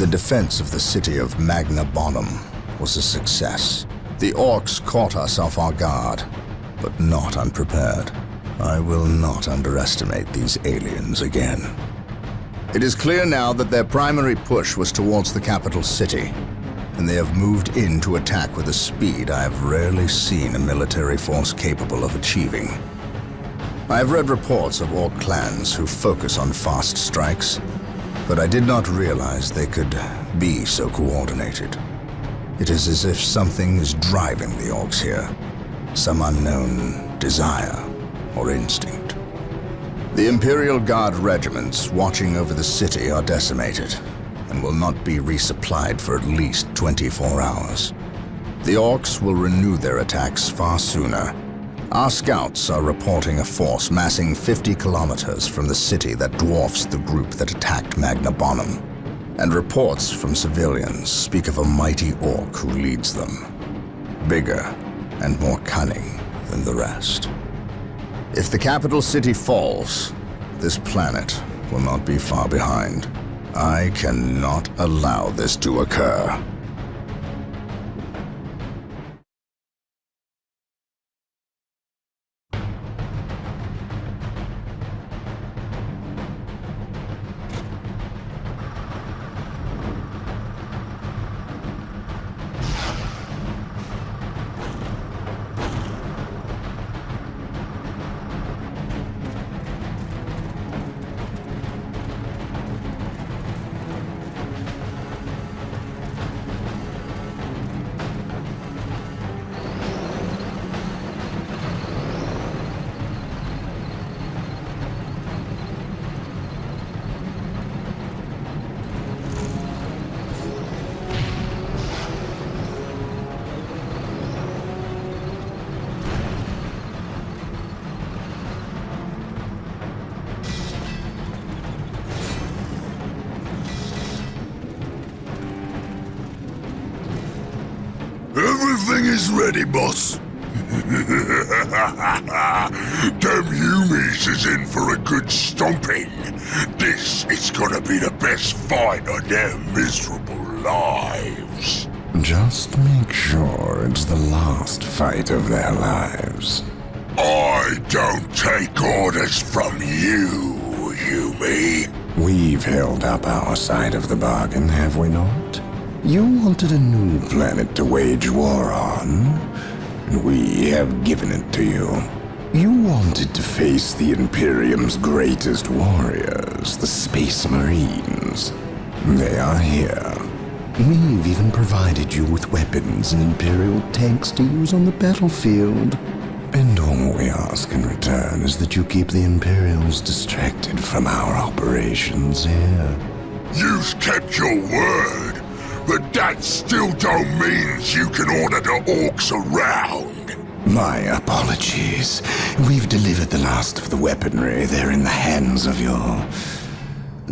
The defense of the city of Magna Bonum was a success. The orcs caught us off our guard, but not unprepared. I will not underestimate these aliens again. It is clear now that their primary push was towards the capital city, and they have moved in to attack with a speed I have rarely seen a military force capable of achieving. I have read reports of orc clans who focus on fast strikes, but I did not realize they could be so coordinated. It is as if something is driving the orcs here, some unknown desire or instinct. The Imperial Guard regiments watching over the city are decimated and will not be resupplied for at least 24 hours. The orcs will renew their attacks far sooner. Our scouts are reporting a force massing 50 kilometers from the city that dwarfs the group that attacked Magna Bonum, and reports from civilians speak of a mighty orc who leads them, bigger and more cunning than the rest. If the capital city falls, this planet will not be far behind. I cannot allow this to occur. Everything is ready, boss. Damn Humies is in for a good stomping. This is gonna be the best fight of their miserable lives. Just make sure it's the last fight of their lives. I don't take orders from you, Humie. We've held up our side of the bargain, have we not? You wanted a new planet to wage war on, and we have given it to you. You wanted to face the Imperium's greatest warriors, the Space Marines. They are here. We've even provided you with weapons and Imperial tanks to use on the battlefield. And all we ask in return is that you keep the Imperials distracted from our operations here. You've kept your word, but that still don't mean you can order the orcs around. My apologies. We've delivered the last of the weaponry. They're in the hands of your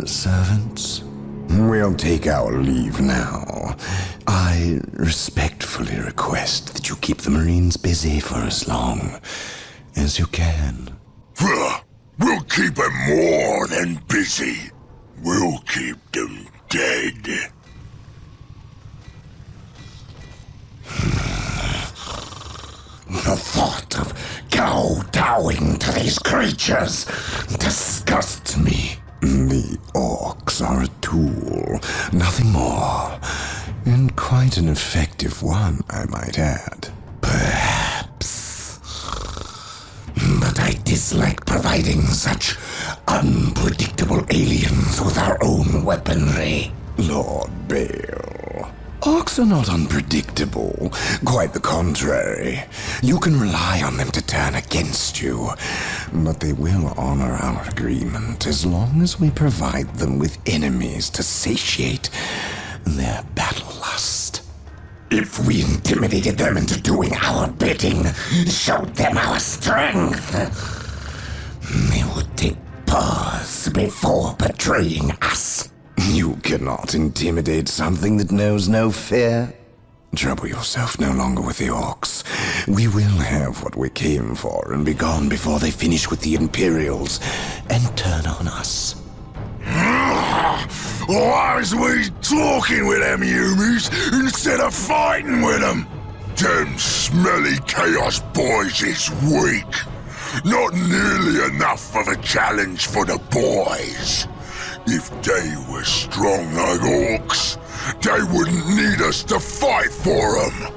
servants. We'll take our leave now. I respectfully request that you keep the Marines busy for as long as you can. We'll keep them more than busy. We'll keep them dead. The thought of kowtowing to these creatures disgusts me. The orcs are a tool, nothing more. And quite an effective one, I might add. Perhaps. But I dislike providing such unpredictable aliens with our own weaponry. Lord Bale. Orcs are not unpredictable. Quite the contrary. You can rely on them to turn against you. But they will honor our agreement as long as we provide them with enemies to satiate their battle lust. If we intimidated them into doing our bidding, showed them our strength, they would take pause before betraying us. You cannot intimidate something that knows no fear. Trouble yourself no longer with the orcs. We will have what we came for and be gone before they finish with the Imperials and turn on us. Why is we talking with them humies instead of fighting with them? Them smelly chaos boys is weak. Not nearly enough of a challenge for the boys. If they were strong like orcs, they wouldn't need us to fight for them.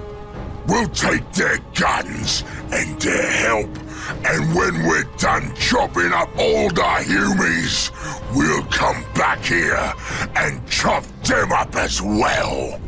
We'll take their guns and their help, and when we're done chopping up all the humies, we'll come back here and chop them up as well.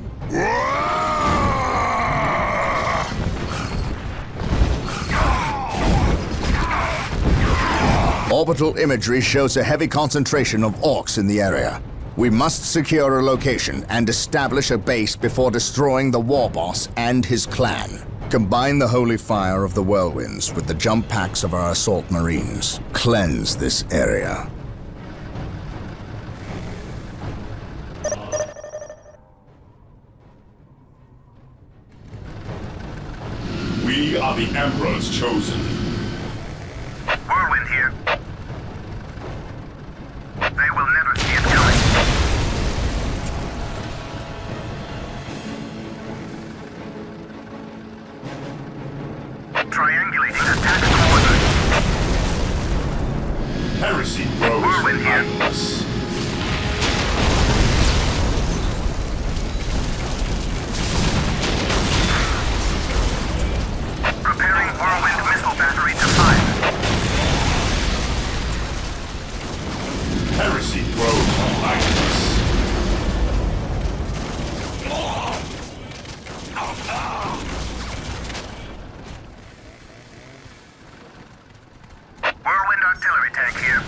Orbital imagery shows a heavy concentration of orcs in the area. We must secure a location and establish a base before destroying the war boss and his clan. Combine the holy fire of the whirlwinds with the jump packs of our assault marines. Cleanse this area. We are the Emperor's chosen. Whirlwind here. They will never see it coming. Triangulating attack coordinates. Heresy grows Whirlwind here. behind us. Preparing whirlwind missile battery to fire. Heresy grows behind us. Whirlwind artillery tank here.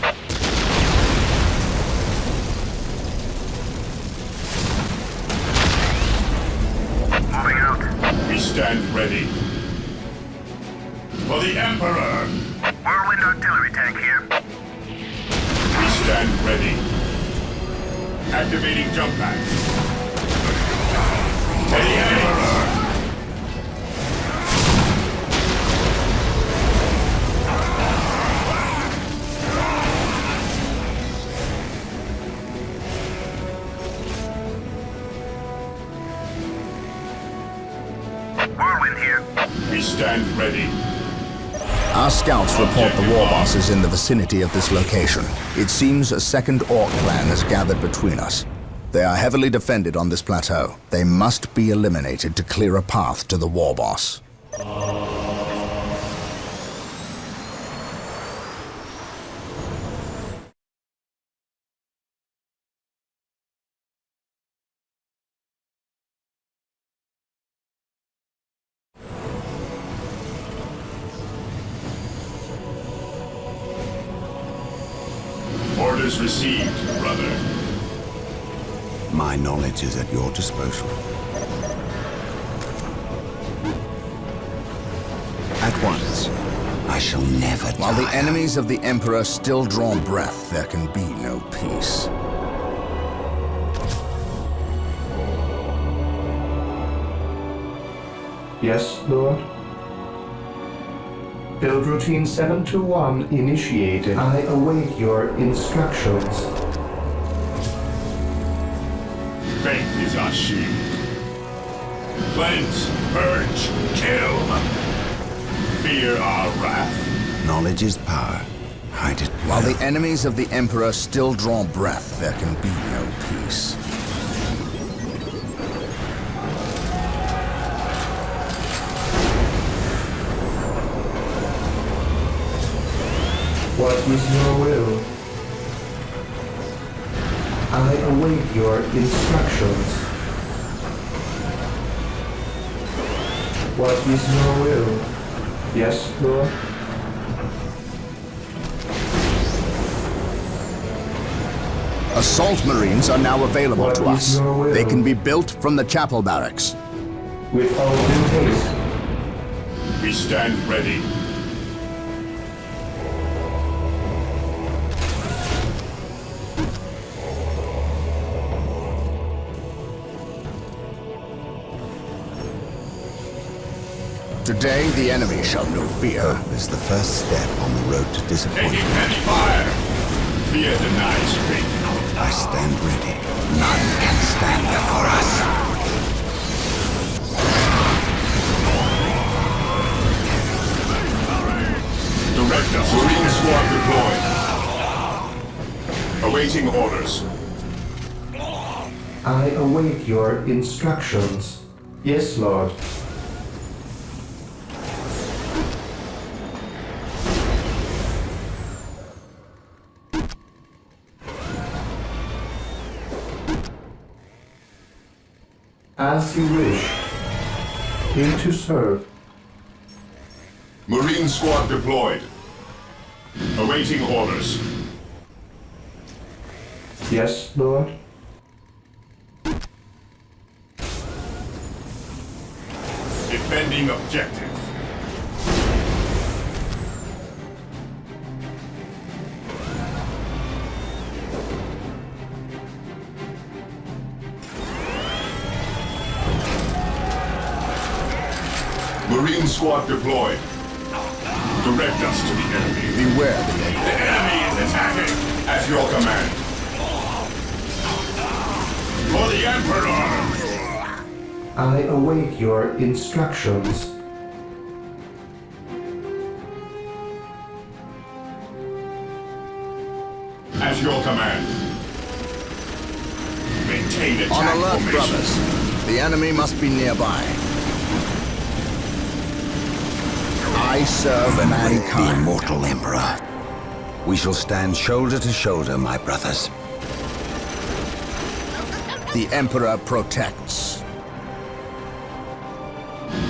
Moving out. We stand ready. For the Emperor! Whirlwind artillery tank here. We stand ready. Activating jump pack. For the Emperor! Whirlwind here. We stand ready. Our scouts report the war boss is in the vicinity of this location. It seems a second orc clan has gathered between us. They are heavily defended on this plateau. They must be eliminated to clear a path to the war boss. Orders received, brother. My knowledge is at your disposal. At once. I shall never While the tire. enemies of the Emperor still draw breath, there can be no peace. Yes, Lord? Build routine 721 initiated. I await your instructions. Faith is our shield. Cleanse, purge, kill. Fear our wrath. Knowledge is power. Hide it While well. the enemies of the Emperor still draw breath, there can be no peace. What is your will? I await your instructions. What is your will? Yes, Lord? Assault Marines are now available What to is us. your will? They can be built from the chapel barracks. With all due haste. We stand ready. Today, the enemy shall know fear. Hope is the first step on the road to disappointment. Taking heavy fire. Fear denies faith. I stand ready. None can stand before us. Direct us. Marine squad deployed. Awaiting orders. I await your instructions. Yes, Lord. As you wish. Here to serve. Marine squad deployed. Awaiting orders. Yes, Lord. Defending objective. Marine squad deployed. Direct us to the enemy. Beware the The enemy is attacking. At your command. For the Emperor! I await your instructions. At your command. Maintain On attack alert, formation. brothers. The enemy must be nearby. I serve Venerate the mankind. immortal Emperor. We shall stand shoulder to shoulder, my brothers. The Emperor protects.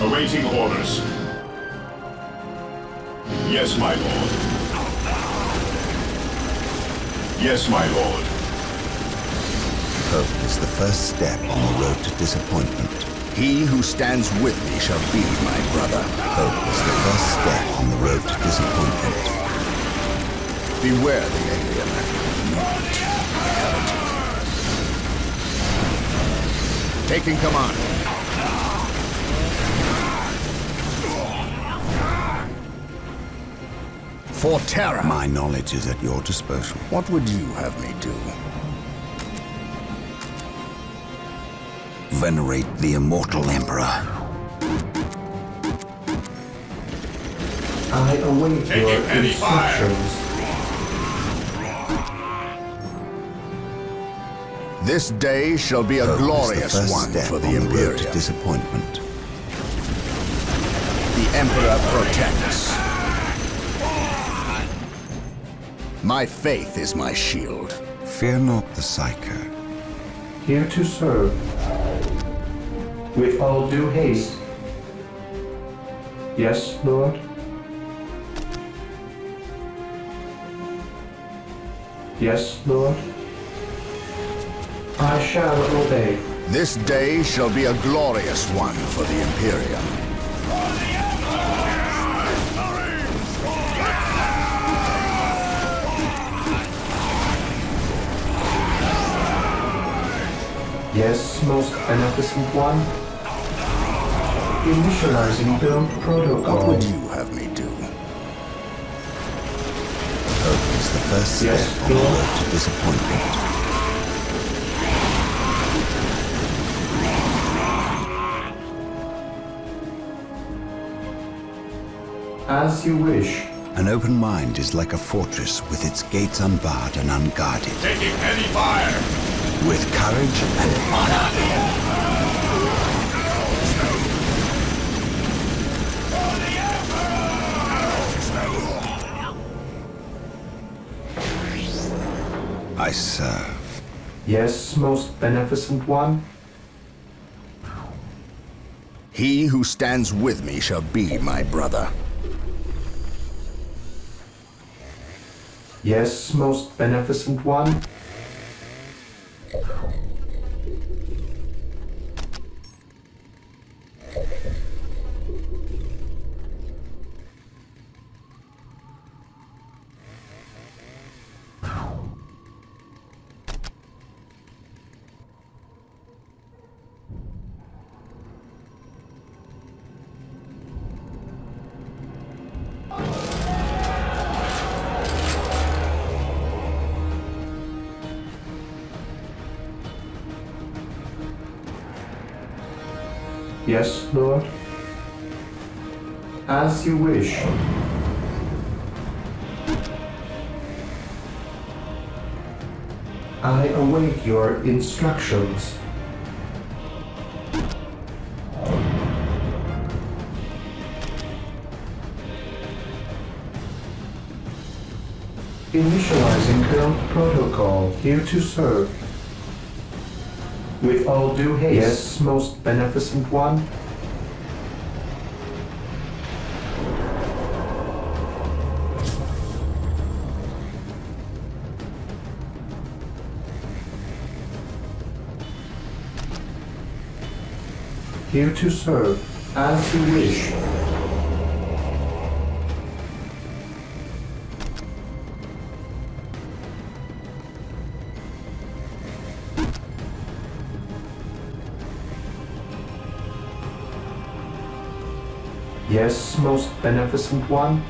Awaiting orders. Yes, my lord. Yes, my lord. Hope is the first step on the road to disappointment. He who stands with me shall be my brother. Hope is the first step on the road to disappointment. Beware the alien. Not reality. Taking command. For terror. My knowledge is at your disposal. What would you have me do? Venerate the immortal Emperor. I await Taking your heavy fire. instructions. This day shall be a Hope is the glorious first one step for the on the road to Imperium. disappointment. The Emperor protects. My faith is my shield. Fear not the Psycho. Here to serve. With all due haste. Yes, Lord. Yes, Lord. I shall obey. This day shall be a glorious one for the Imperium. Yes, most beneficent one. Initializing build protocol. What would you have me do? Hope is the first step Yes, on the Lord. road to disappointment. As you wish. An open mind is like a fortress with its gates unbarred and unguarded. Taking heavy fire. With courage and honor. I serve. Yes, most beneficent one. He who stands with me shall be my brother. Yes, most beneficent one. Yes, Lord. As you wish. I await your instructions. Initializing build protocol. Here to serve. With all due haste. Yes, most beneficent one. Here to serve, as you wish. Yes, most beneficent one.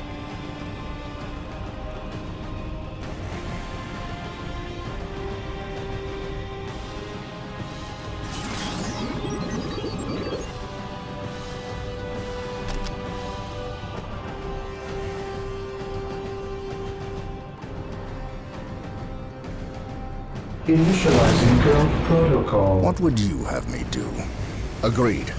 Initializing build protocol. What would you have me do? Agreed.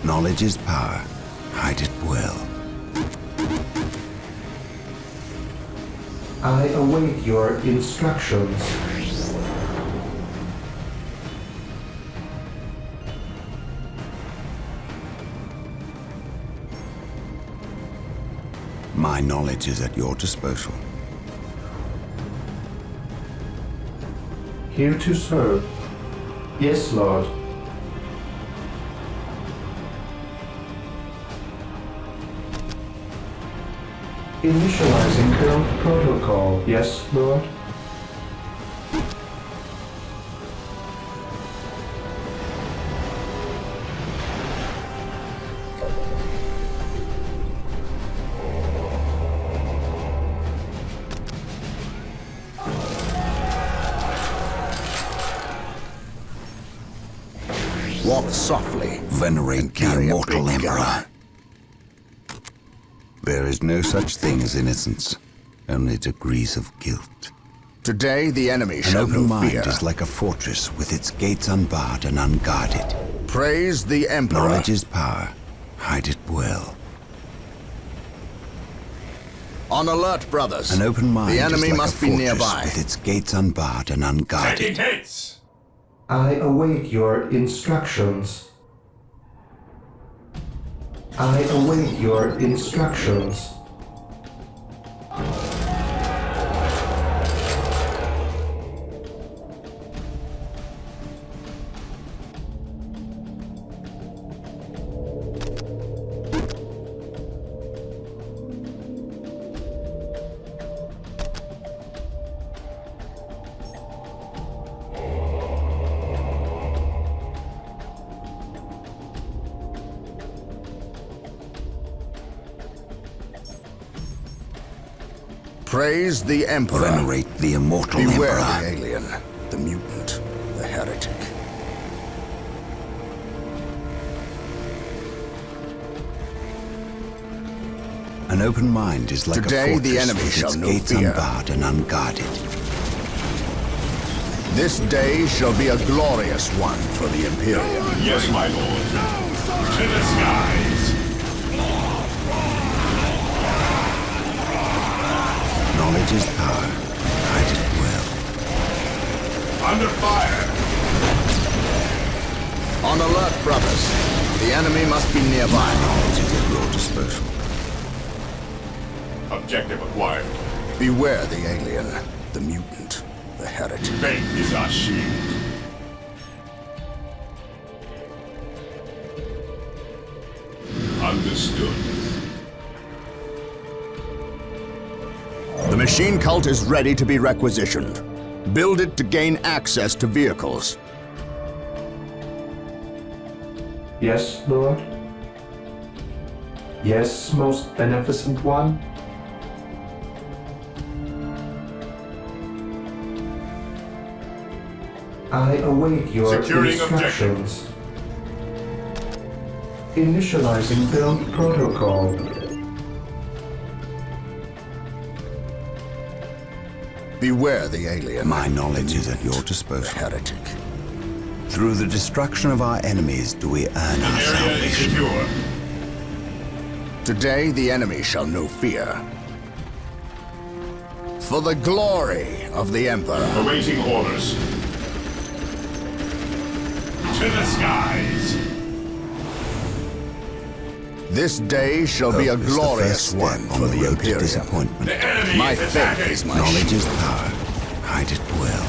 Knowledge is power. Hide it well. I await your instructions. My knowledge is at your disposal. Here to serve. Yes, Lord. Initializing build protocol. Yes, Lord. Walk softly. Venerate the immortal Emperor. There is no such thing as innocence, only degrees of guilt. Today the enemy An shall open know mind fear. is like a fortress with its gates unbarred and unguarded. Praise the Emperor. Knowledge is power. Hide it well. On alert, brothers. An open mind The enemy is like must a be fortress nearby. with its gates unbarred and unguarded. Taking hits! I await your instructions. I await your instructions. Praise the Emperor. Venerate the immortal Beware Emperor. the alien, the mutant, the heretic. An open mind is like Today a fortress the enemy with shall its know gates fear. unbarred and unguarded. This day shall be a glorious one for the Imperium. Yes, my lord. To the skies! Knowledge is power. Hide it well. Under fire! On alert, brothers. The enemy must be nearby. Knowledge is at your disposal. Objective acquired. Beware the alien, the mutant, the heretic. Faith is our shield. Understood. The machine cult is ready to be requisitioned. Build it to gain access to vehicles. Yes, Lord. Yes, most beneficent one. I await your Securing instructions. Initializing build protocol. Beware the alien. My knowledge is at your disposal. Heretic. Through the destruction of our enemies do we earn our Area is salvation. secure. Today the enemy shall know fear. For the glory of the Emperor. Awaiting orders. To the skies. This day shall be a Hope is the glorious first one step on for the the road to Imperium. disappointment. The enemy My is faith attacking. is my Knowledge is shield. power. Hide it well.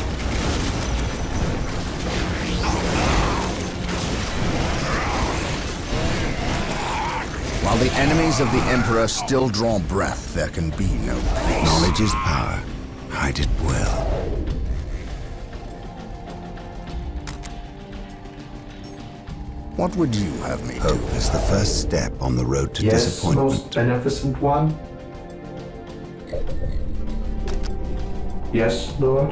While the enemies of the Emperor still draw breath, there can be no peace. Knowledge is power. Hide it well. What would you have me do? Hope is the first step on the road to Yes, disappointment. most beneficent one. Yes, Lord.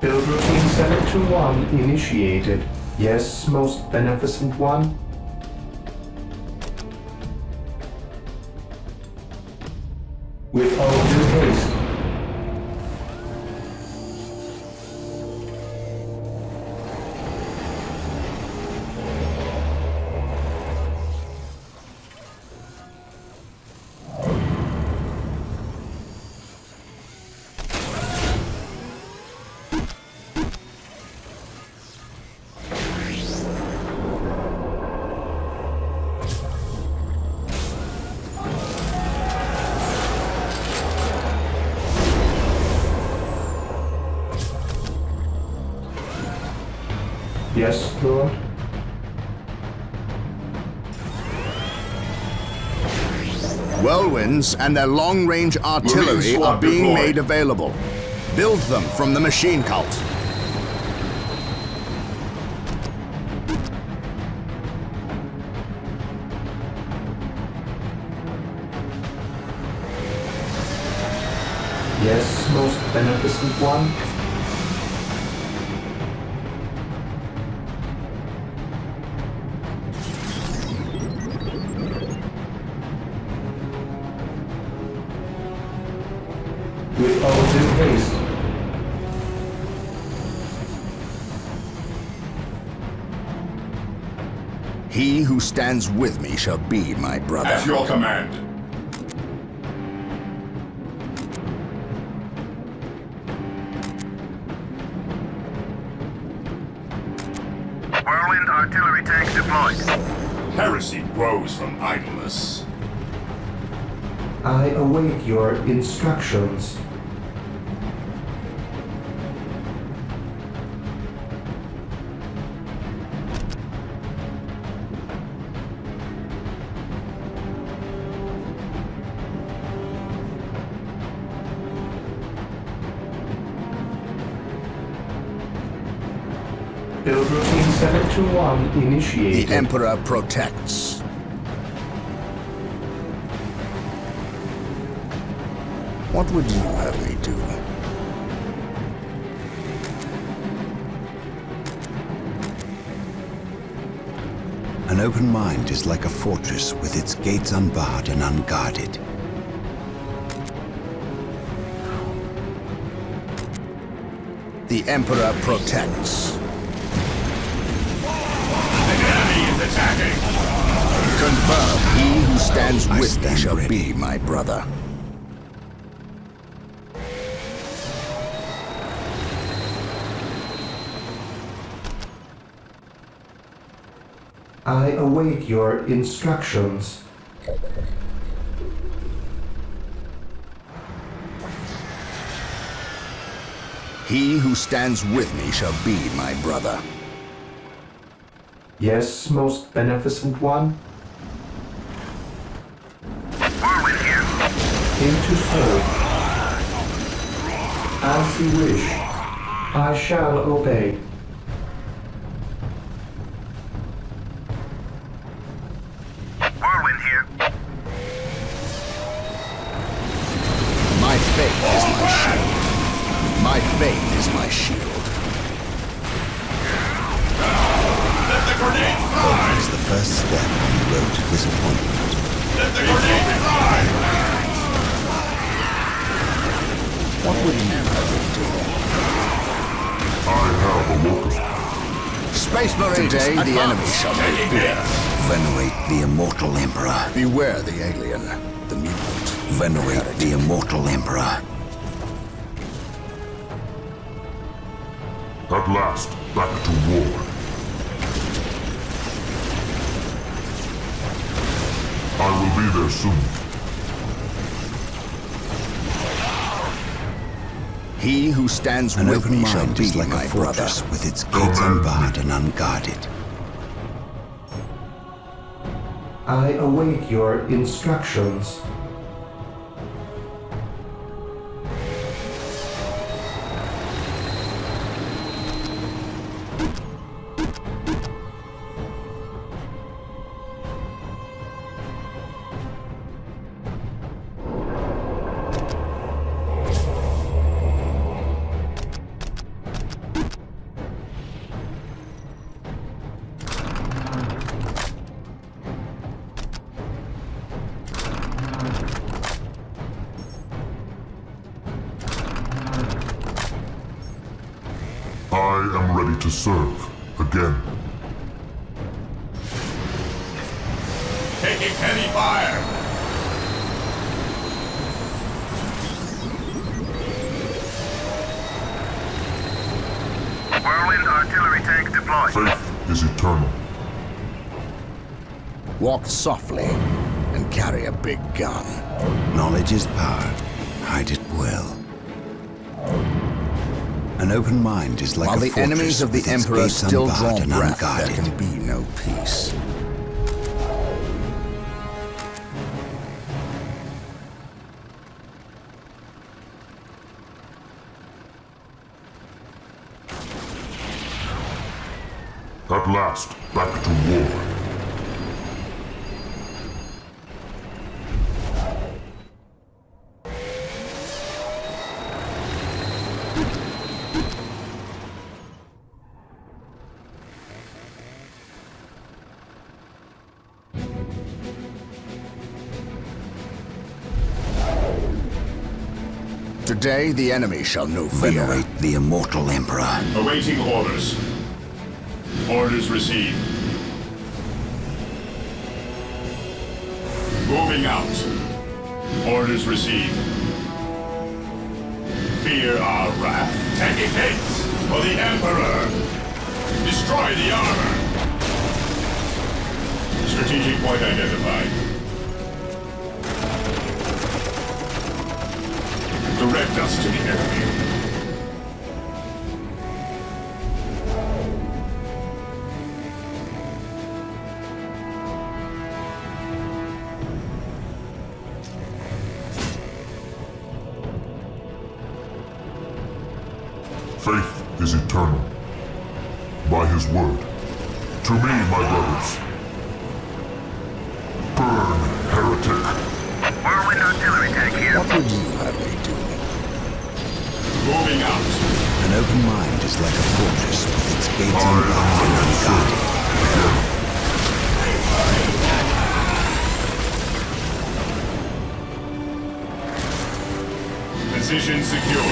Build routine 721 initiated. Yes, most beneficent one. With all due haste. Yes, Lord. Whirlwinds and their long-range artillery Marine are squad being deployed. made available. Build them from the machine cult. Yes, most beneficent one. With all due haste. He who stands with me shall be my brother. At your command. Whirlwind artillery tanks deployed. Heresy grows from idleness. I await your instructions. Build routine 721 initiated. The Emperor protects. What would you have me do? An open mind is like a fortress with its gates unbarred and unguarded. The Emperor protects. The enemy is attacking. Confirm, he who stands I with me stand shall ready. be my brother. I await your instructions. He who stands with me shall be my brother. Yes, most beneficent one. Whirlwind here. Into serve. As you wish. I shall obey. Whirlwind here. first step on the road to disappointment. Let the grenade fly! What would you have me do? I have awoken. Space Marine Day, the enemy shall know fear. Venerate the immortal Emperor. Beware the alien, the mutant. Venerate the immortal Emperor. At last, back to war. I will be there soon. He who stands An with open me shall mind be is like my a brother. fortress with its gates unbarred and unguarded. I await your instructions. I am ready to serve again. Taking heavy fire! Whirlwind artillery tanks deployed. Faith is eternal. Walk softly and carry a big gun. Knowledge is power. Hide it well. An open mind is like While a the fortress enemies of the with its Emperor gates still draw unbarred and breath, there unguarded. can be no peace. At last, back to war. Today, the enemy shall know fear. Venerate the immortal Emperor. Awaiting orders. Orders received. Moving out. Orders received. Fear our wrath. Taking hits for the Emperor. Destroy the armor. Strategic point identified. Direct us to the enemy. Faith is eternal. By his word. To me, my brothers. Burn, heretic. Whirlwind artillery tank here. What would you have me do? Moving out. An open mind is like a fortress with its gates unbarred and unguarded. Position secure.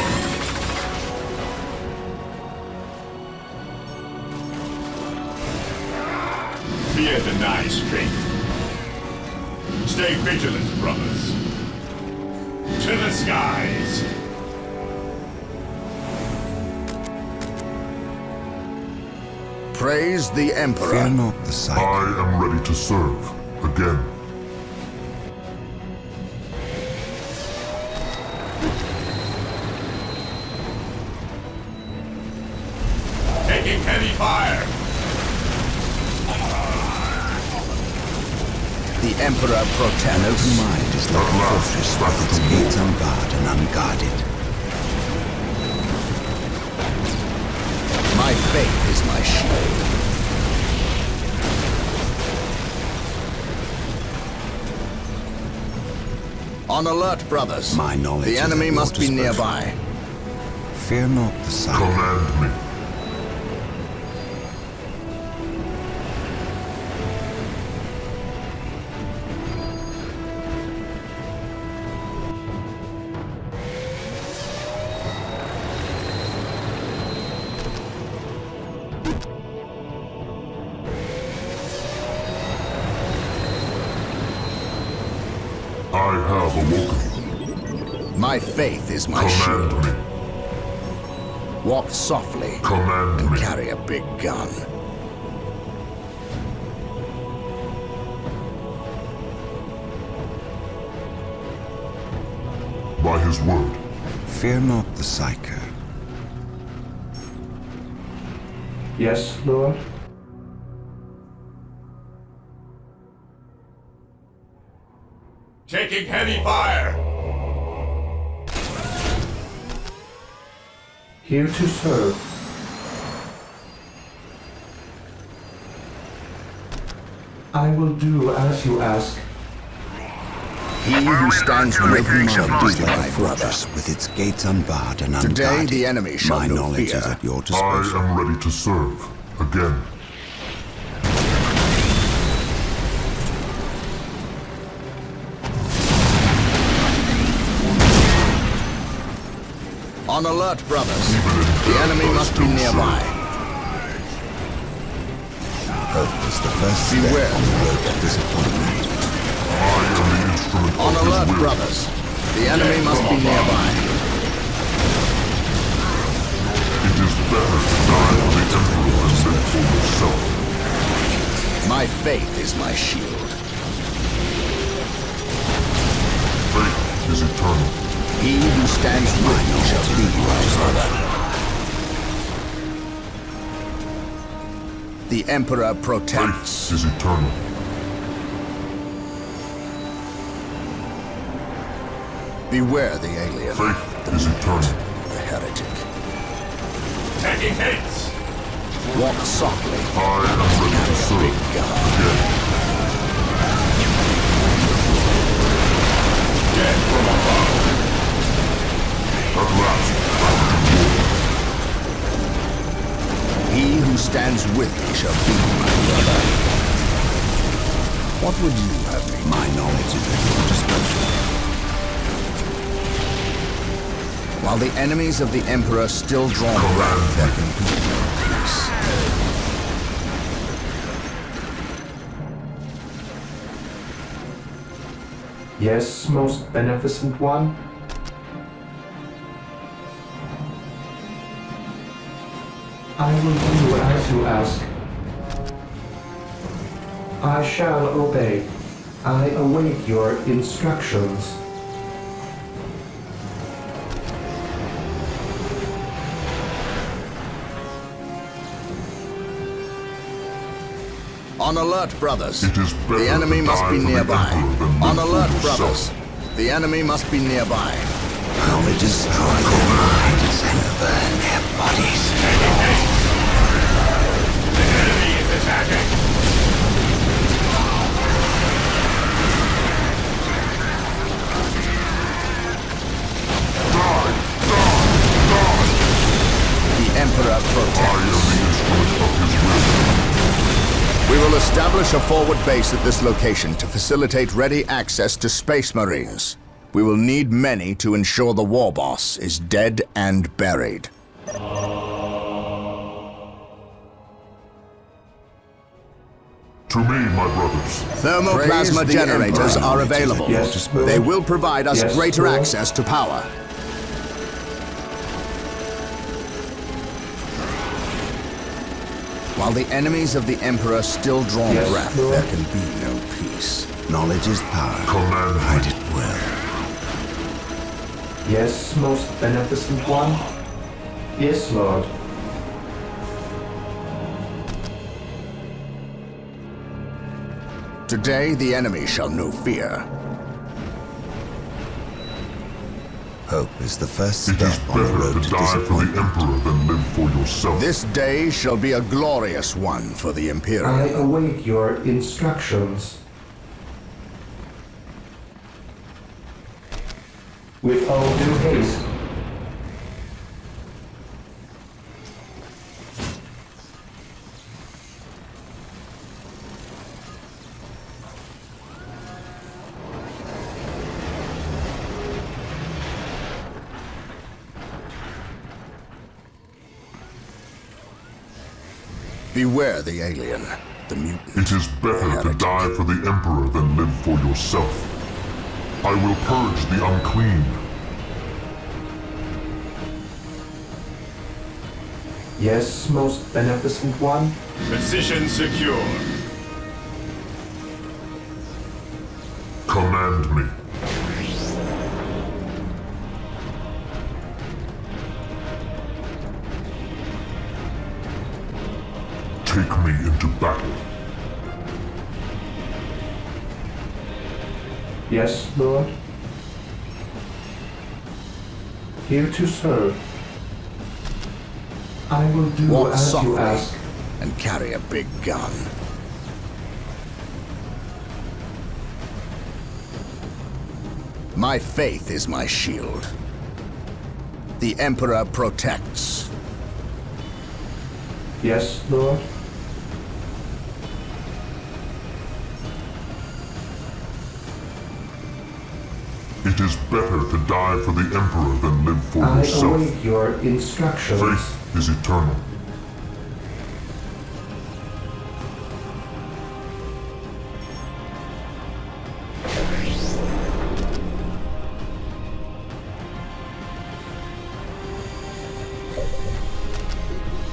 Fear denies strength. Stay vigilant, brothers. To the skies. Praise the Emperor. Fear not the sight. I am ready to serve again. Taking heavy fire. The Emperor protects. An open mind is like a fortress with its gates unbarred and unguarded. My faith is my shield. On alert, brothers. My knowledge The is enemy at must be your disposal. nearby. Fear not the sight. Command me. My faith is my Command shield. me. Walk softly Command and me. carry a big gun. By his word. Fear not the Psyker. Yes, Lord? Taking heavy fire. Here to serve. I will do as you ask. He who stands with me shall be Is like my a brother. fortress with its gates unbarred and unguarded. Today the enemy shall My know knowledge fear. is at your I disposal. am ready to serve. Again. On alert, brothers. Even in The death enemy I must be still nearby. Hope is the first step Beware. on the road to disappointment. I am the instrument On of his alert, will. brothers. The enemy must be nearby. It is better to die for the Emperor than live for yourself. My faith is my shield. Faith is eternal. He who stands with me shall be my brother. The Emperor protects. Faith is eternal. Beware the alien. Faith is eternal. The heretic. Taking hits. Walk softly. I am ready to serve. Big gun. Again. Dead from above. At last, I can war. He who stands with me shall be my brother. What would you have me? My knowledge is at your disposal. While the enemies of the Emperor still draw breath, there can be no peace. Yes, most beneficent one? I will do as you ask. I shall obey. I await your instructions. On alert, brothers. It is better The enemy to must die be for the nearby. Emperor than live On for alert, yourself. brothers. The enemy must be nearby. Knowledge is strong their minds and burn their bodies. The enemy is attacking. The Emperor I am protects. the instrument of his will. We will establish a forward base at this location to facilitate ready access to Space Marines. We will need many to ensure the war boss is dead and buried. To me, my brothers. Thermoplasma generators are available. Yes, They will provide us Yes, greater Lord. access to power. While the enemies of the Emperor still draw Yes, breath, Lord. there can be no peace. Knowledge is power. Command Hide me. it well. Yes, most beneficent one? Yes, Lord. Today the enemy shall know fear. Hope is the first It is step on the better road to to die for the disappointment. Emperor than live for yourself. This day shall be a glorious one for the I Imperium. await your instructions. With all due haste. Beware the alien, the mutant. It is better to die for the Emperor than live for yourself. I will purge the unclean. Yes, most beneficent one. Position secure. Command me. Take me into battle. Yes, Lord. Here to serve. I will do Walk as you softly ask. and carry a big gun. My faith is my shield. The Emperor protects. Yes, Lord. It is better to die for the Emperor than live for I yourself. await your instructions. Faith is eternal.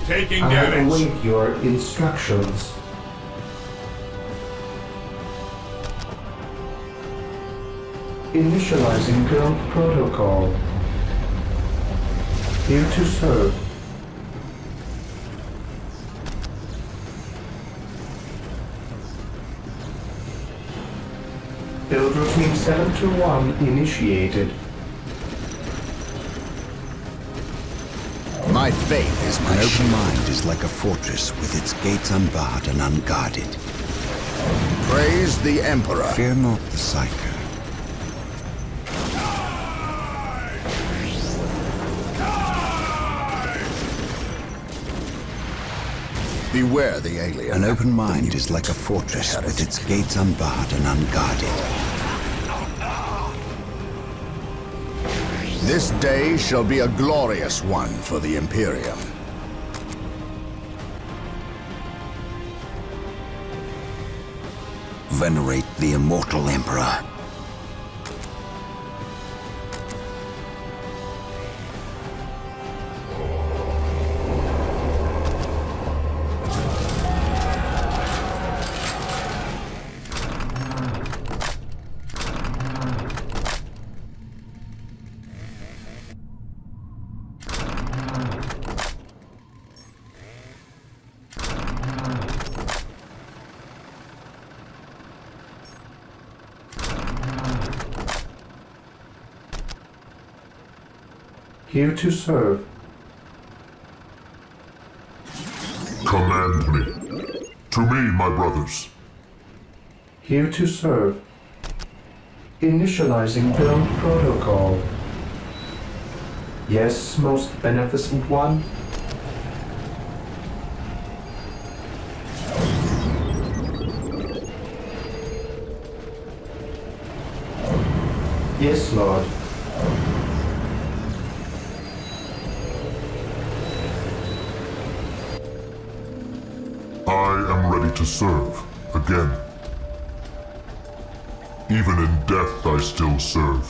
Taking I damage. await your instructions. Initializing guild protocol. Here to serve. Build routine 721 initiated. My faith is my An open shield. mind is like a fortress with its gates unbarred and unguarded. Praise the Emperor. Fear not the Psyker. Beware the alien. An open mind is like a fortress with its gates unbarred and unguarded. This day shall be a glorious one for the Imperium. Venerate the immortal Emperor. Here to serve. Command me. To me, my brothers. Here to serve. Initializing build protocol. Yes, most beneficent one. Yes, Lord. I am ready to serve again. Even in death, I still serve.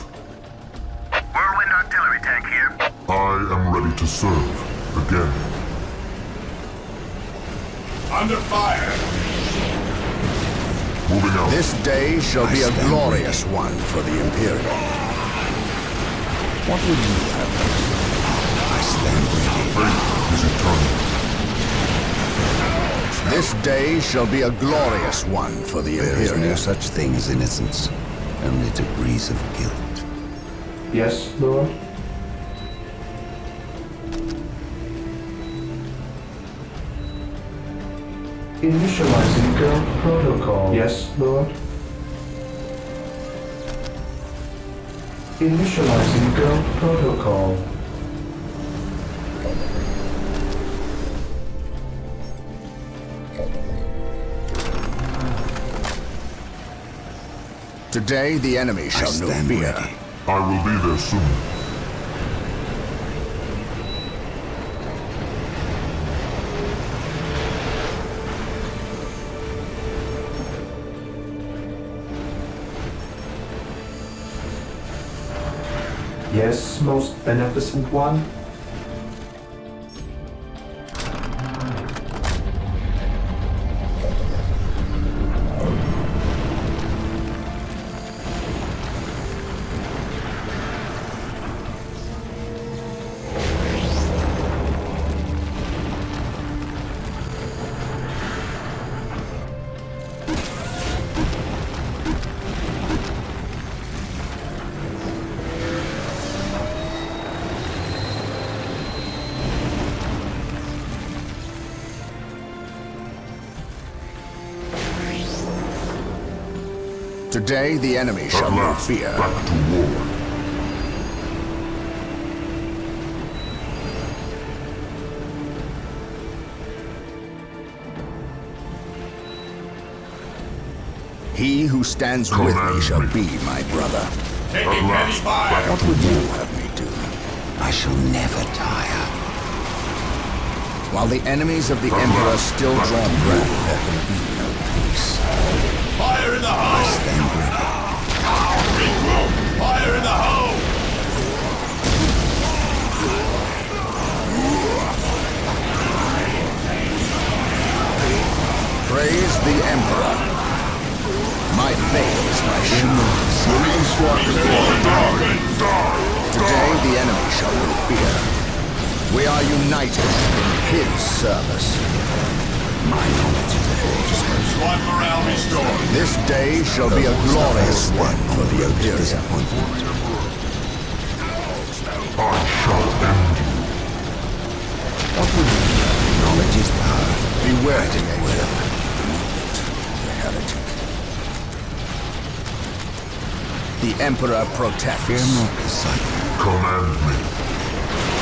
Whirlwind artillery tank here. I am ready to serve again. Under fire. Moving out. This day shall be a stand glorious one for the Imperium. What would you have? I stand ready. Faith is eternal. This day shall be a glorious one for the There is no Imperium. such thing as innocence, only degrees of guilt. Yes, Lord. Initializing guild protocol. Yes, Lord. Initializing guild protocol. Today the enemy I shall know stand fear. ready. I will be there soon. Yes, most beneficent one. Today the enemy At shall not last, fear. back to war. He who stands with me shall be my brother. Taking heavy fire. What would you have me do? I shall never tire. While the enemies of the Emperor still draw breath, there can be no peace. Fire in the hole. Stand ready. Regroup. Fire in the hole. Praise the Emperor. My faith is my shield. Today the enemy shall not fear. We are united in his service. My knowledge is at your disposal. Squad morale restored. This day shall be a glorious one for the Imperium. Disappointment. I shall end you. What would you do? Knowledge is power. Beware, Will. The heretic. The Emperor protects. Fear not the sight. Command me.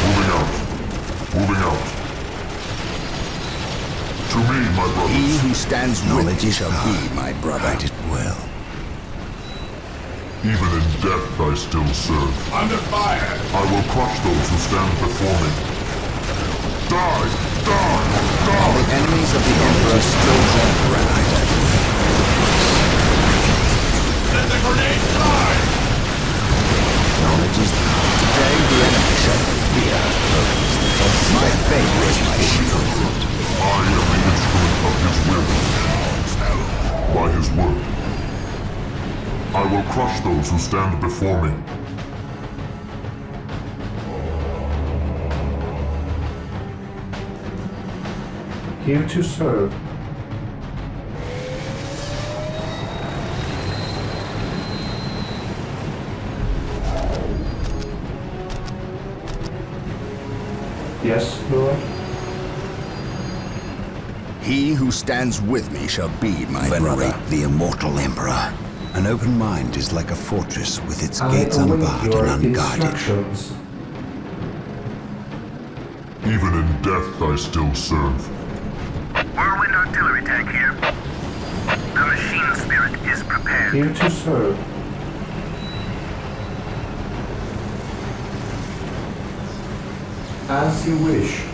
Moving out. Moving out. To me, my brothers. He who stands with Knowledge me is shall power. be my brother. Write it well. Even in death I still serve. Under fire. I will crush those who stand before me. Die! Die! While the Die! enemies of the Emperor still draw breath. Let the grenade fly. Knowledge is power. Today the enemy shall not fear. My faith is my shield. I am the instrument of his will. By his word. I will crush those who stand before me. Here to serve. Yes, Lord? He who stands with me shall be my Venerate brother. the immortal Emperor. An open mind is like a fortress with its I gates await unbarred your and unguarded. instructions. Even in death I still serve. Whirlwind artillery tank here. The machine spirit is prepared. Here to serve. As you wish.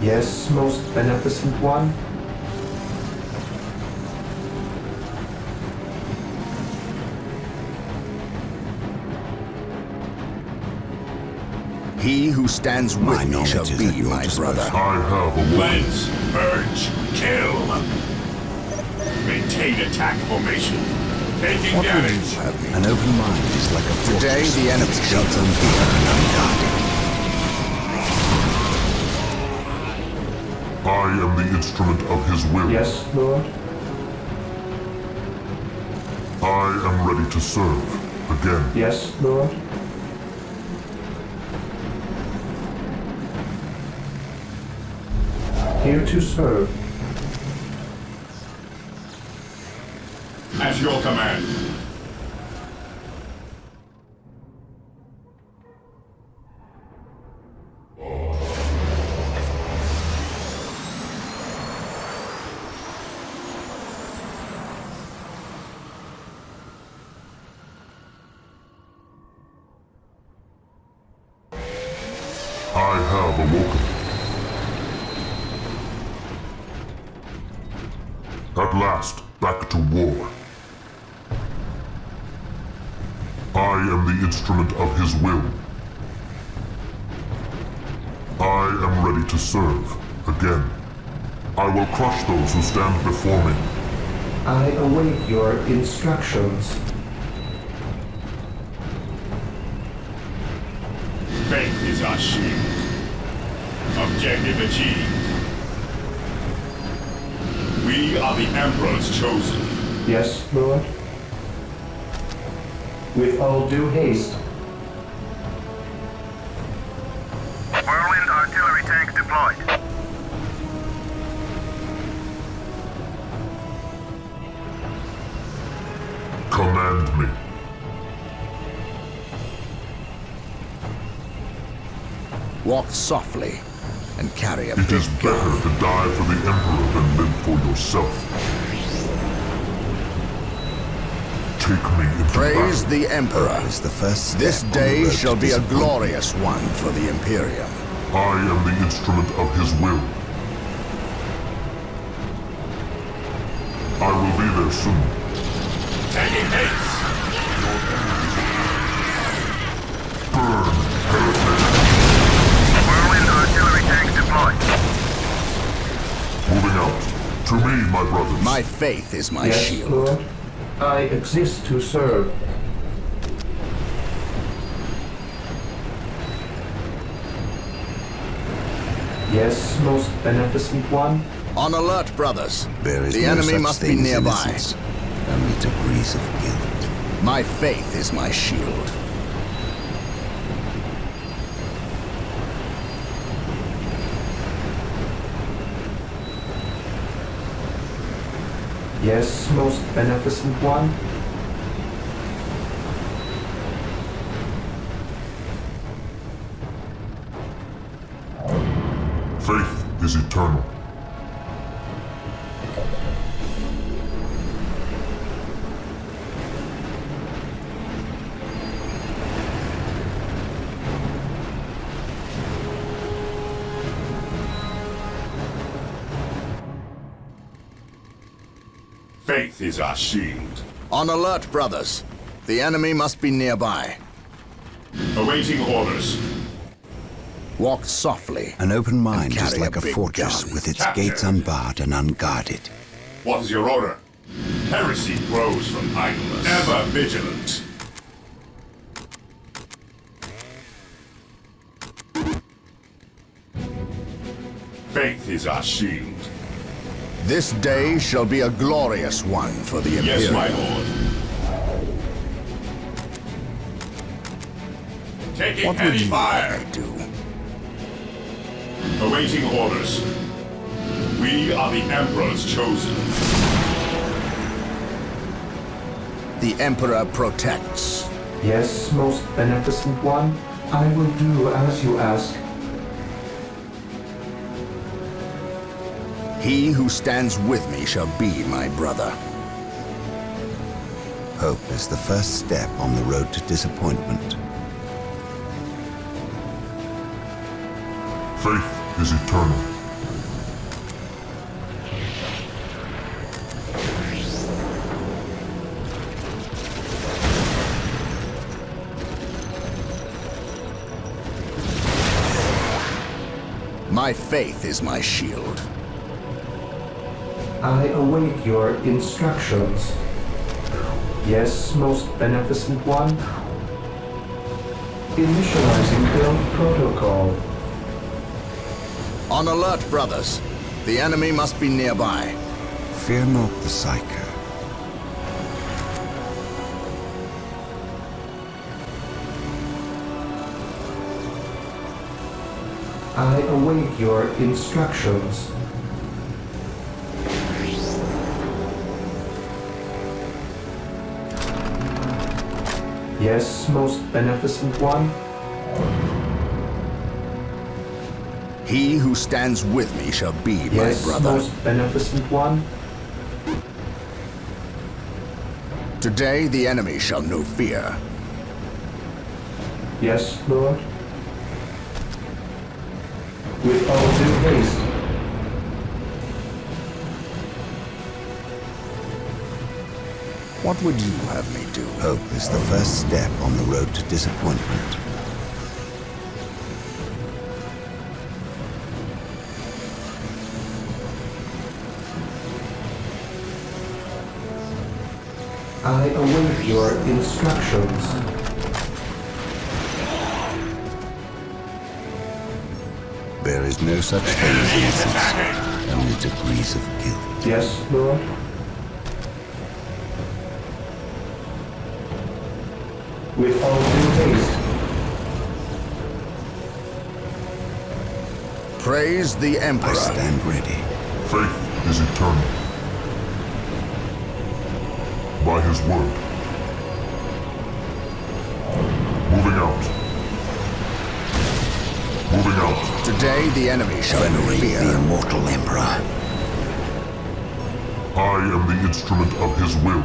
Yes, most beneficent one. He who stands with My me knowledge shall is be at your my disposal. brother. I have a woman. Cleanse, purge, kill. Maintain attack formation. Taking What would damage. you have me? An open mind is like a fortress Today the enemy with its shall gates not unbarred and unguarded. I am the instrument of his will. Yes, Lord? I am ready to serve. Again. Yes, Lord? Here to serve. At your command. I have awoken. At last, back to war. I am the instrument of his will. I am ready to serve. Again. I will crush those who stand before me. I await your instructions. Faith is our shield. Objective achieved. We are the Emperor's chosen. Yes, Lord? With all due haste. Whirlwind artillery tank deployed. Command me. Walk softly and carry a It big is better gun. to die for the Emperor than live for yourself. Take me into Praise battle. the Emperor. Is the first step This on the day road to shall be a disappointment. glorious one for the Imperium. I am the instrument of his will. I will be there soon. Taking hits! Burn, heretic! Whirlwind artillery tanks deployed. Moving out. To me, my brothers. My faith is my Yes, shield. Lord. I exist to serve. Yes, most beneficent one. On alert, brothers. There is The no enemy such must be thing as nearby. innocence, only degrees of guilt. My faith is my shield. Yes, most beneficent one. Faith is eternal. Faith is our shield. On alert, brothers. The enemy must be nearby. Awaiting orders. Walk softly. An open mind is carry like a a big fortress gun. with its Captain. gates unbarred and unguarded. What is your order? Heresy grows from idleness. Ever vigilant. Faith is our shield. This day shall be a glorious one for the Imperium. Yes, my lord. Taking What would heavy you fire. have me do? Awaiting orders. We are the Emperor's chosen. The Emperor protects. Yes, most beneficent one. I will do as you ask. He who stands with me shall be my brother. Hope is the first step on the road to disappointment. Faith is eternal. My faith is my shield. I await your instructions. Yes, most beneficent one. Initializing build protocol. On alert, brothers. The enemy must be nearby. Fear not the Psycho. I await your instructions. Yes, most beneficent one. He who stands with me shall be Yes, my brother. most beneficent one. Today the enemy shall know fear. Yes, Lord. With all due haste. What would you have me do? Hope is the first step on the road to disappointment. I await your instructions. There is no such thing as innocence, only degrees of guilt. Yes, Lord. With all due haste. Praise the Emperor. I stand ready. Faith is eternal. By his word. Moving out. Moving out. Today the enemy shall Venerate fear. the immortal Emperor. I am the instrument of his will.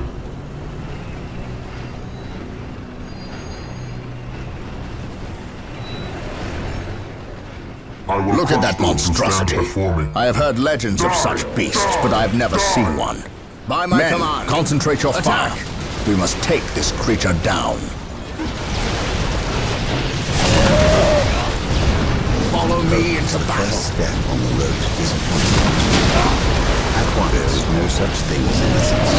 I will Look at that crush those who stand monstrosity. before me. I have heard legends of such beasts, but I have never seen one. By my command, concentrate your fire. We must take this creature down. Follow me into battle. First step on the road to disappointment. At once, there is no such thing as innocence.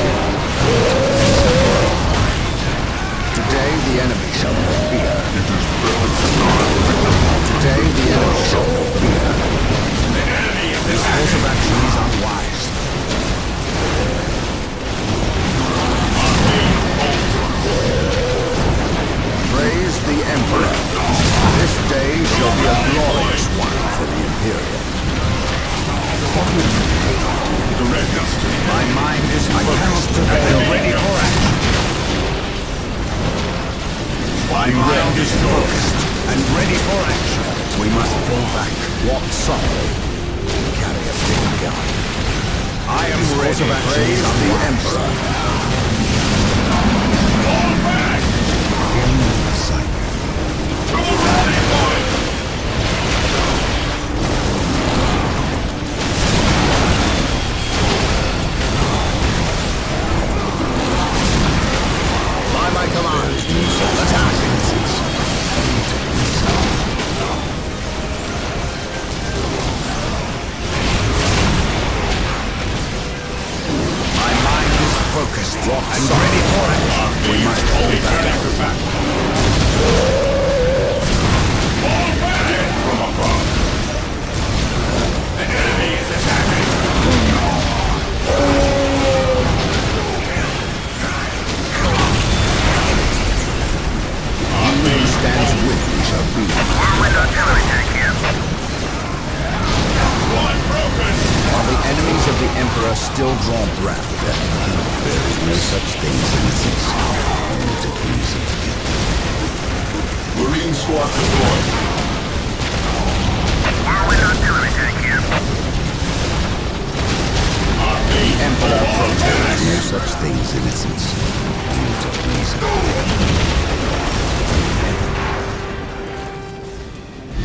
Today the enemy shall know fear. Today the enemy shall know fear. This course of action is unwise. Praise the Emperor. This day shall be a glorious one for the Imperium. My mind is focused and ready for action. My mind is focused and ready for action. We must fall back, walk softly, and carry a big gun. I am ready to praise the Emperor. Fall back! In the sight. To the rally point! By my command, attack! My mind is focused and ready for action. We must hold back. Fall back! From above! The enemy is attacking! He who stands with me shall be. Whirlwind artillery tank here. One broken! While the enemies of the Emperor still draw breath, There is no such thing as innocence. Only degrees of guilt. Marine squad deployed. Whirlwind artillery tank here. the Emperor There is no protects. such thing as innocence. Only degrees of guilt.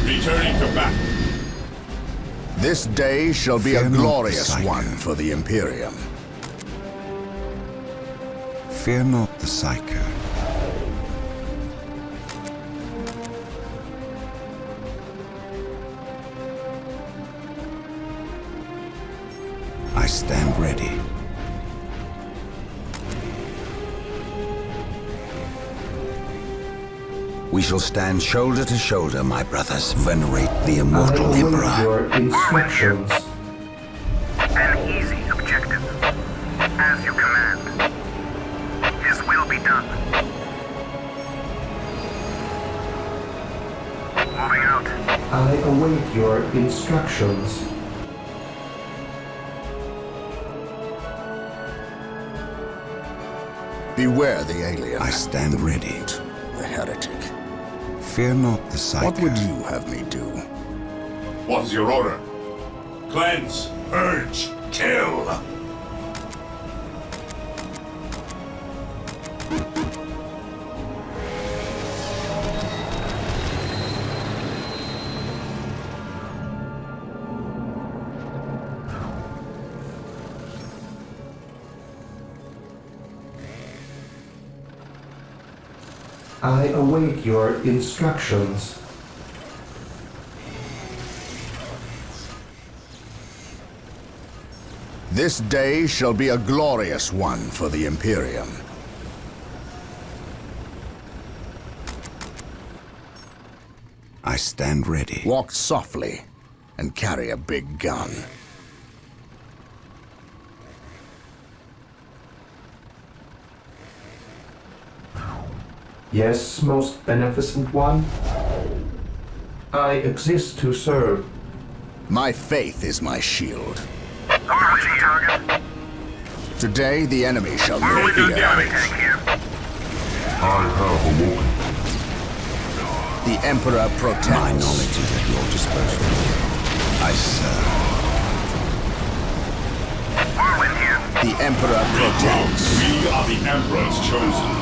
Returning to battle. This day shall be a Fear not, glorious Psycho. one for the Imperium. Fear not the Psycho. I stand ready. We shall stand shoulder to shoulder, my brothers. Venerate the immortal I await Emperor. your instructions. An easy objective. As you command. His will be done. Moving out. I await your instructions. Beware the alien. I stand ready. The heretic. Fear not the Psycho. What would you have me do? What's your order? Cleanse, purge, kill. I await your instructions. This day shall be a glorious one for the Imperium. I stand ready. Walk softly and carry a big gun. Yes, most beneficent one. I exist to serve. My faith is my shield. Approaching target. Today the enemy shall live Window here. artillery tank here. I have awoken. The Emperor protects. My knowledge is at your disposal. I serve. Whirlwind here. The Emperor protects. We are the Emperor's chosen.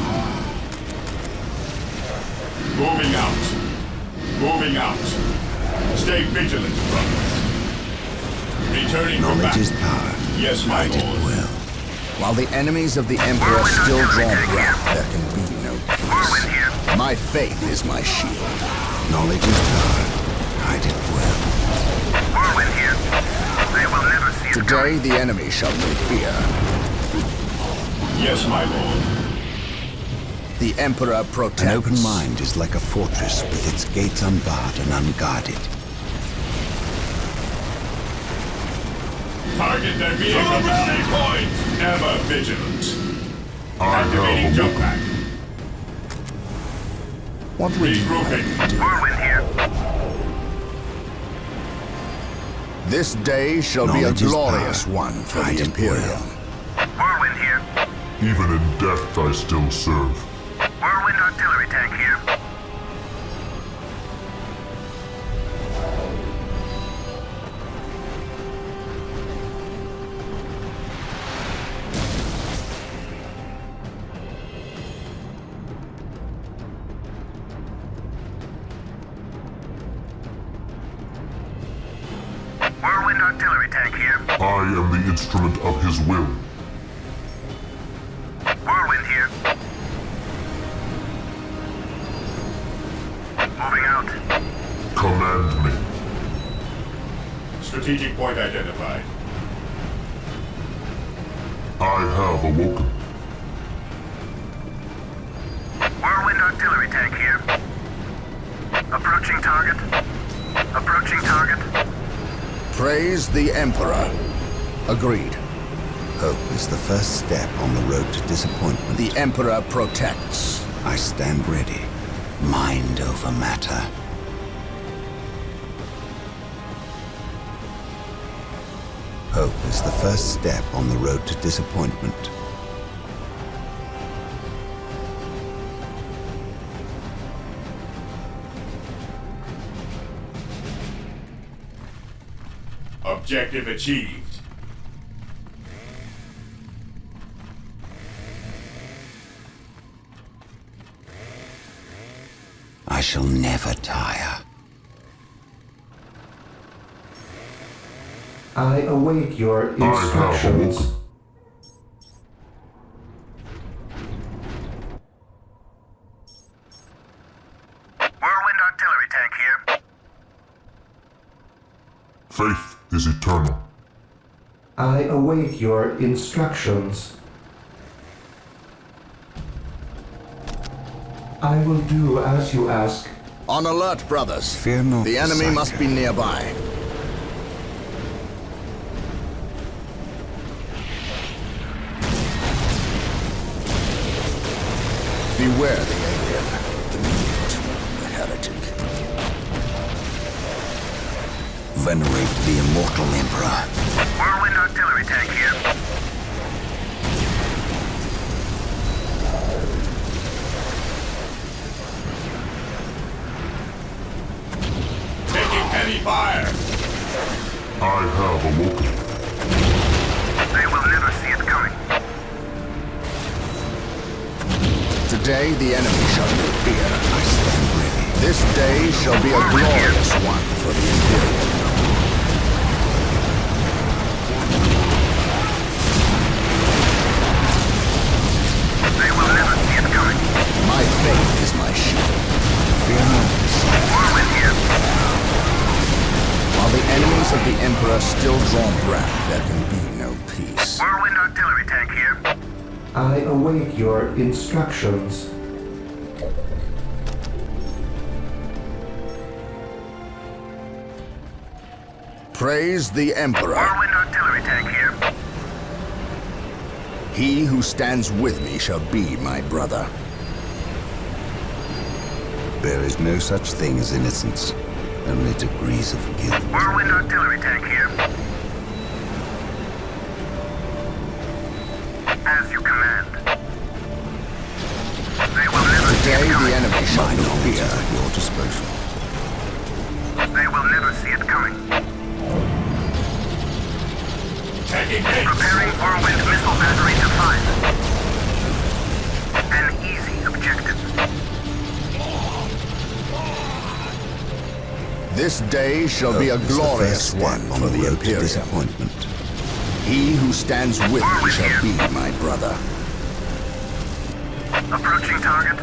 Moving out. Moving out. Stay vigilant, brothers. Returning from Knowledge battle. is power. Yes, my Guide it lord. well. While the enemies of the Emperor still draw breath, there can be no Whirlwind peace. here. My faith is my shield. Knowledge is power. Guide it well. Whirlwind here. They will never see it Today coming. the enemy shall live here. Yes, my lord. The Emperor An protects. open mind is like a fortress with its gates unbarred and unguarded. Target their vehicle rally point. Ever vigilant. I Activating have jump awoken. pack. What would you Regrouping. Whirlwind here. This day shall be a Knowledge is glorious power. one for Guide the it Imperium. Whirlwind here. Even in death I still serve. Whirlwind artillery tank here. Whirlwind artillery tank here. I am the instrument of his will. Whirlwind here. Moving out. Command me. Strategic point identified. I have awoken. Whirlwind artillery tank here. Approaching target. Approaching target. Praise the Emperor. Agreed. Hope is the first step on the road to disappointment. The Emperor protects. I stand ready. Mind over matter. Hope is the first step on the road to disappointment. Objective achieved. I shall never tire. I await your I have instructions. awoken. Whirlwind artillery tank here. Faith is eternal. I await your instructions. I will do as you ask. On alert, brothers. Fear not, The enemy sire. must be nearby. Beware the alien, the mutant, the heretic. Venerate the immortal emperor. Whirlwind artillery tank here. Taking heavy fire. I have awoken. They will never see it coming. Today the enemy shall live here. I stand ready. This day shall be a glorious one for the Imperium. They will never see it coming. My faith is my shield. Fear not, sire. Whirlwind here. While the enemies of the Emperor still draw breath, there can be no peace. Whirlwind artillery tank here. I await your instructions. Praise the Emperor. Whirlwind artillery tank here. He who stands with me shall be my brother. There is no such thing as innocence. Only degrees of guilt. Whirlwind artillery tank here. As you command. They will never see Today it the coming. enemy shall My not knowledge fear. is at your disposal. They will never see it coming. Taking hits. Preparing whirlwind missile battery to fire. An easy objective. This day shall be a It's the glorious first one step on for the road to Imperium. disappointment. He who stands with me shall be my brother. Approaching target.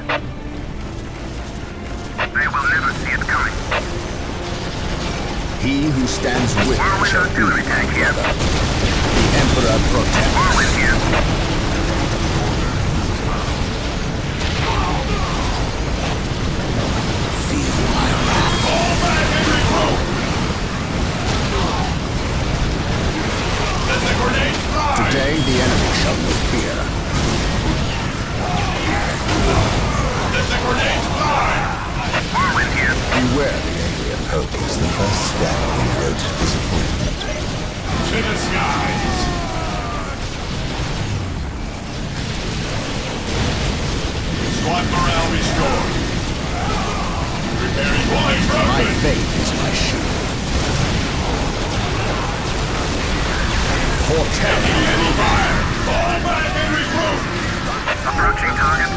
They will never see it coming. He who stands with me Whirlwind shall be artillery my tank here. brother. The Emperor protects. Whirlwind here. Feel my wrath. Fall back and regroup. Let the grenades fly. Today the enemy shall no fear. Let the grenades fly. Whirlwind here. Beware the alien. Hope is the first step on the road to disappointment. To the skies. Squad morale restored. Preparing flying My rocket. faith is my shield. Foretell Taking enemy fire. Fall back and regroup. Approaching target.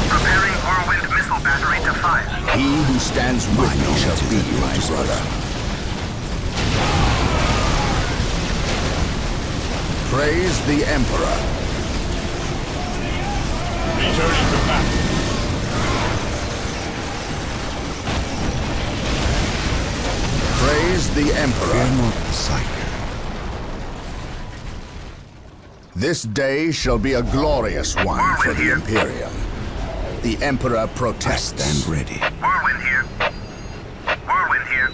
Preparing whirlwind missile battery to fire. he who stands with me shall be my brother. Praise the Emperor. Returning to battle. Praise the Emperor. Fear not the sight. This day shall be a glorious one for the Imperium. The Emperor I protects. stand ready. Whirlwind here. Whirlwind here.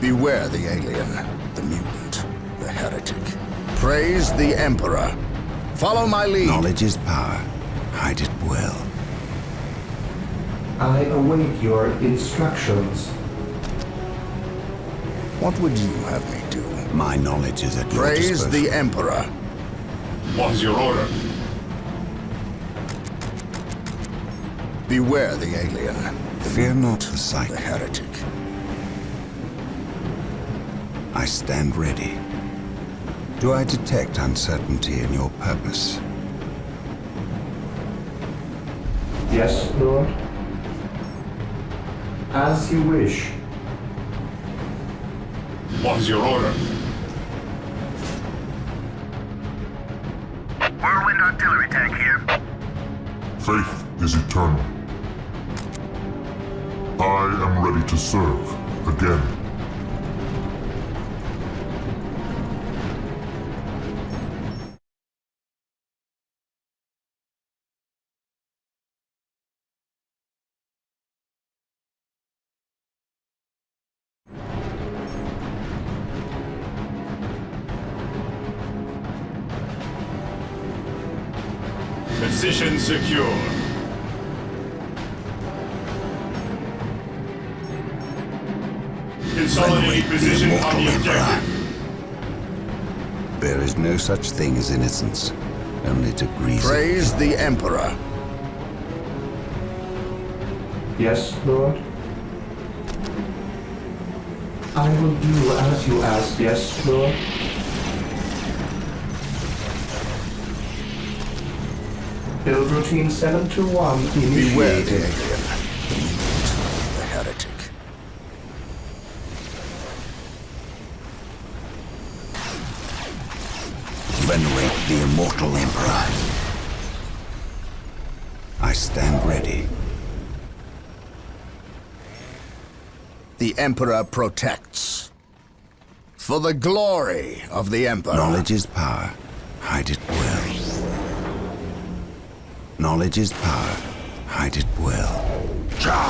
Beware the alien, the mutant, the heretic. Praise the Emperor. Follow my lead. Knowledge is power. Hide it well. I await your instructions. What would you have me do? My knowledge is at your Praise disposal. the Emperor. What's your order? Beware the alien, Fear not the sight. the heretic. I stand ready. Do I detect uncertainty in your purpose? Yes, Lord? As you wish. What's your order? Whirlwind artillery tank here. Faith is eternal. I am ready to serve again. Position secure. Consolidate position on the objective. There is no such thing as innocence. Only degrees of Praise the Emperor. Yes, Lord? I will do as you ask, yes, Lord? Build routine 721 Beware the initiated. alien, the mutant, the heretic. venerate the immortal emperor. stand ready. The Emperor protects. For the glory of the Emperor. Knowledge is power. Hide it well. Knowledge is power. Hide it well.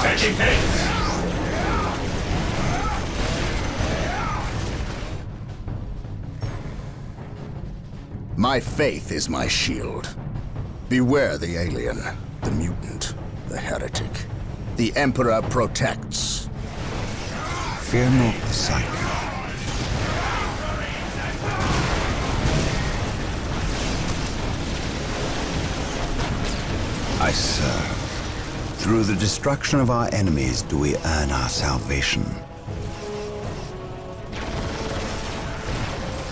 Taking hits! My faith is my shield. Beware the alien, the mutant, the heretic. The Emperor protects. Fear not the cycle. I serve. Through the destruction of our enemies do we earn our salvation.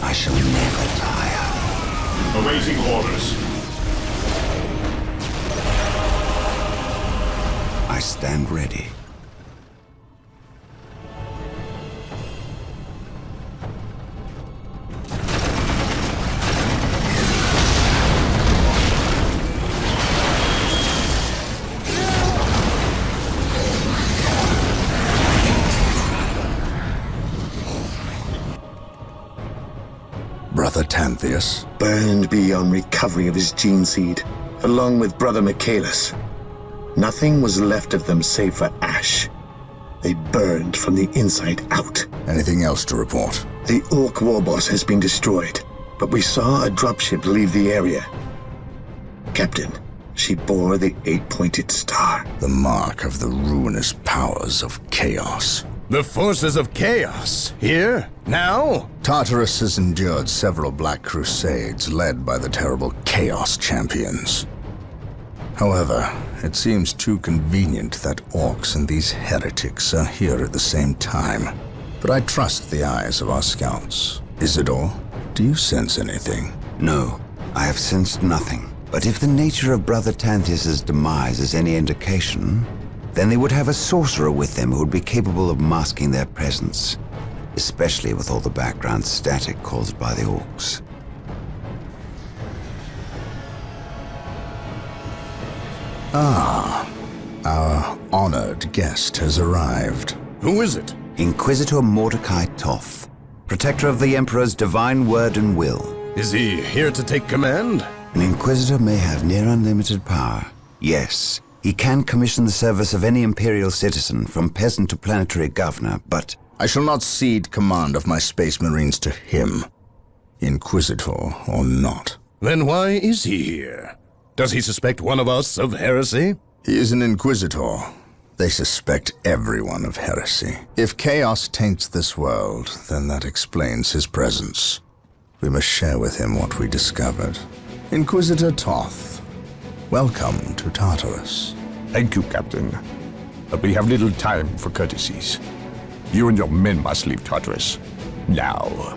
I shall never tire. Awaiting orders. I stand ready. Brother Tantheus. Burned beyond recovery of his gene seed, along with Brother Michaelis. Nothing was left of them save for ash. They burned from the inside out. Anything else to report? The Orc warboss has been destroyed, but we saw a dropship leave the area. Captain, she bore the 8-pointed star. The mark of the ruinous powers of chaos. The forces of chaos? Here? Now? Tartarus has endured several Black Crusades led by the terrible Chaos Champions. However, it seems too convenient that orcs and these heretics are here at the same time. But I trust the eyes of our scouts. Isidore, do you sense anything? No, I have sensed nothing. But if the nature of Brother Tantheus's demise is any indication, then they would have a sorcerer with them who would be capable of masking their presence, especially with all the background static caused by the orcs. Ah, our honored guest has arrived. Who is it? Inquisitor Mordecai Toth, protector of the Emperor's divine word and will. Is he here to take command? An Inquisitor may have near unlimited power. Yes, he can commission the service of any Imperial citizen, from peasant to planetary governor, but I shall not cede command of my Space Marines to him, Inquisitor or not. Then why is he here? Does he suspect one of us of heresy? He is an Inquisitor. They suspect everyone of heresy. If chaos taints this world, then that explains his presence. We must share with him what we discovered. Inquisitor Toth, welcome to Tartarus. Thank you, Captain. But we have little time for courtesies. You and your men must leave Tartarus. Now.